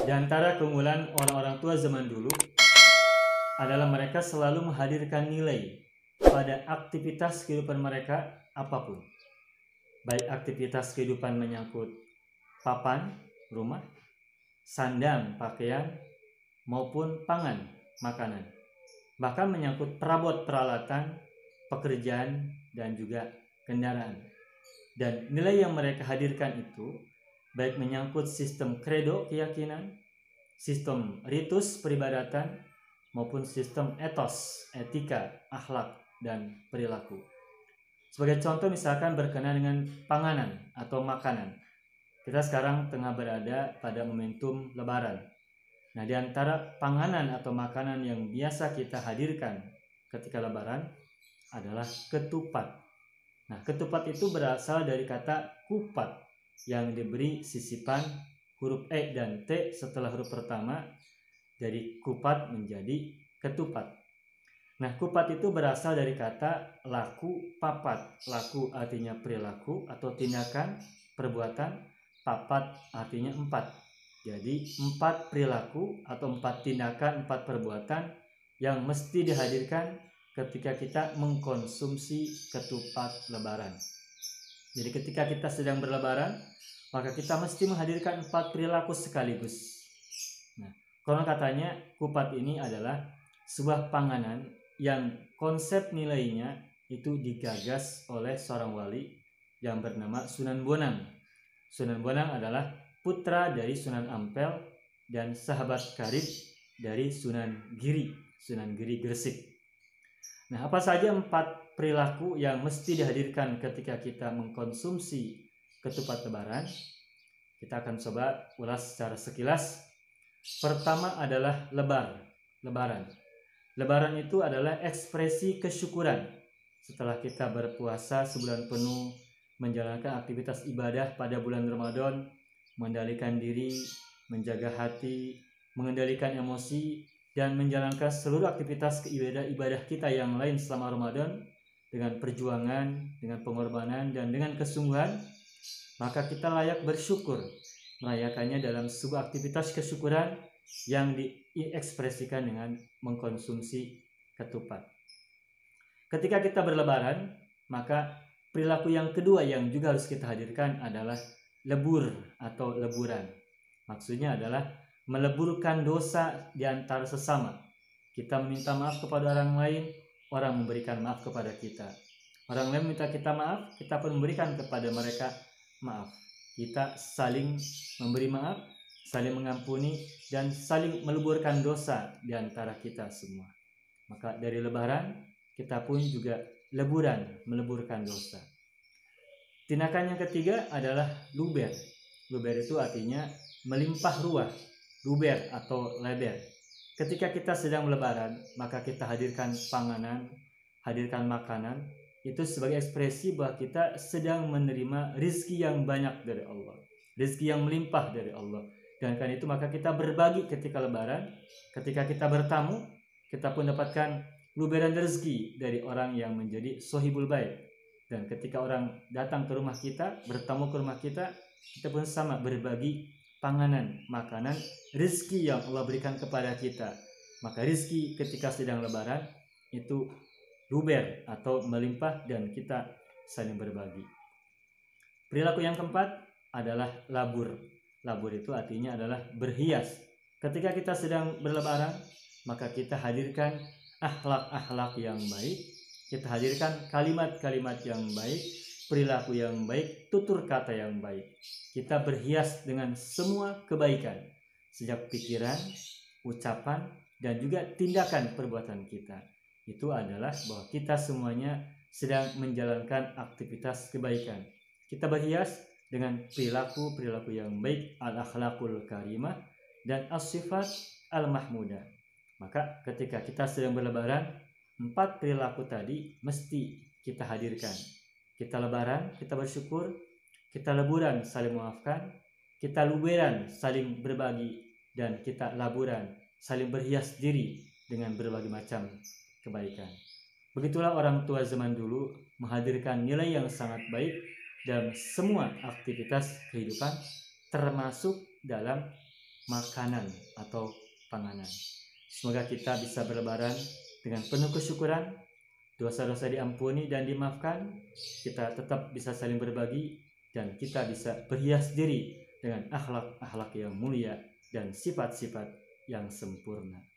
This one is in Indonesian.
Di antara keunggulan orang-orang tua zaman dulu adalah mereka selalu menghadirkan nilai pada aktivitas kehidupan mereka apapun. Baik aktivitas kehidupan menyangkut papan, rumah, sandang, pakaian, maupun pangan, makanan. Bahkan menyangkut perabot peralatan, pekerjaan, dan juga kendaraan. Dan nilai yang mereka hadirkan itu baik menyangkut sistem kredo keyakinan, sistem ritus peribadatan, maupun sistem etos, etika, akhlak, dan perilaku. Sebagai contoh misalkan berkenaan dengan panganan atau makanan. Kita sekarang tengah berada pada momentum Lebaran. Nah, di antara panganan atau makanan yang biasa kita hadirkan ketika Lebaran adalah ketupat. Nah, ketupat itu berasal dari kata kupat yang diberi sisipan huruf E dan T setelah huruf pertama, dari kupat menjadi ketupat. Nah, kupat itu berasal dari kata laku papat. Laku artinya perilaku atau tindakan, perbuatan, papat artinya 4. Jadi 4 perilaku atau 4 tindakan, 4 perbuatan yang mesti dihadirkan ketika kita mengkonsumsi ketupat Lebaran. Jadi ketika kita sedang berlebaran, maka kita mesti menghadirkan 4 perilaku sekaligus. Nah, konon katanya kupat ini adalah sebuah panganan yang konsep nilainya itu digagas oleh seorang wali yang bernama Sunan Bonang. Sunan Bonang adalah putra dari Sunan Ampel dan sahabat karib dari Sunan Giri Gresik. Nah, apa saja 4 perilaku yang mesti dihadirkan ketika kita mengkonsumsi ketupat Lebaran? Kita akan coba ulas secara sekilas. Pertama adalah lebaran. Lebaran itu adalah ekspresi kesyukuran. Setelah kita berpuasa sebulan penuh, menjalankan aktivitas ibadah pada bulan Ramadan, mengendalikan diri, menjaga hati, mengendalikan emosi, dan menjalankan seluruh aktivitas ibadah kita yang lain selama Ramadan dengan perjuangan, dengan pengorbanan, dan dengan kesungguhan, maka kita layak bersyukur merayakannya dalam sebuah aktivitas kesyukuran yang diekspresikan dengan mengkonsumsi ketupat. Ketika kita berlebaran, maka perilaku yang kedua yang juga harus kita hadirkan adalah lebur atau leburan. Maksudnya adalah meleburkan dosa di antara sesama. Kita meminta maaf kepada orang lain, orang memberikan maaf kepada kita. Orang lain minta kita maaf, kita pun memberikan kepada mereka maaf. Kita saling memberi maaf, saling mengampuni, dan saling meleburkan dosa di antara kita semua. Maka dari lebaran, kita pun juga leburan, meleburkan dosa. Tindakan yang ketiga adalah luber. Luber itu artinya melimpah ruah. Luber atau leber. Ketika kita sedang lebaran, maka kita hadirkan panganan, hadirkan makanan, itu sebagai ekspresi bahwa kita sedang menerima rezeki yang banyak dari Allah, rezeki yang melimpah dari Allah. Dan karena itu maka kita berbagi ketika lebaran. Ketika kita bertamu, kita pun dapatkan luberan rezeki dari orang yang menjadi sohibul bait. Dan ketika orang datang ke rumah kita, bertamu ke rumah kita, kita pun sama berbagi panganan, makanan, rezeki yang Allah berikan kepada kita. Maka rezeki ketika sedang lebaran itu luber atau melimpah dan kita saling berbagi. Perilaku yang keempat adalah labur. Labur itu artinya adalah berhias. Ketika kita sedang berlebaran, maka kita hadirkan akhlak-akhlak yang baik, kita hadirkan kalimat-kalimat yang baik, perilaku yang baik, tutur kata yang baik. Kita berhias dengan semua kebaikan, sejak pikiran, ucapan, dan juga tindakan perbuatan kita. Itu adalah bahwa kita semuanya sedang menjalankan aktivitas kebaikan. Kita berhias dengan perilaku yang baik, al-akhlaqul karimah, dan as-sifat al-mahmudah. Maka ketika kita sedang berlebaran, 4 perilaku tadi mesti kita hadirkan. Kita lebaran, kita bersyukur. Kita leburan, saling memaafkan. Kita luberan, saling berbagi. Dan kita laburan, saling berhias diri dengan berbagai macam kebaikan. Begitulah orang tua zaman dulu menghadirkan nilai yang sangat baik dalam semua aktivitas kehidupan, termasuk dalam makanan atau panganan. Semoga kita bisa berlebaran dengan penuh kesyukuran, dosa-dosa diampuni dan dimaafkan, kita tetap bisa saling berbagi, dan kita bisa berhias diri dengan akhlak-akhlak yang mulia dan sifat-sifat yang sempurna.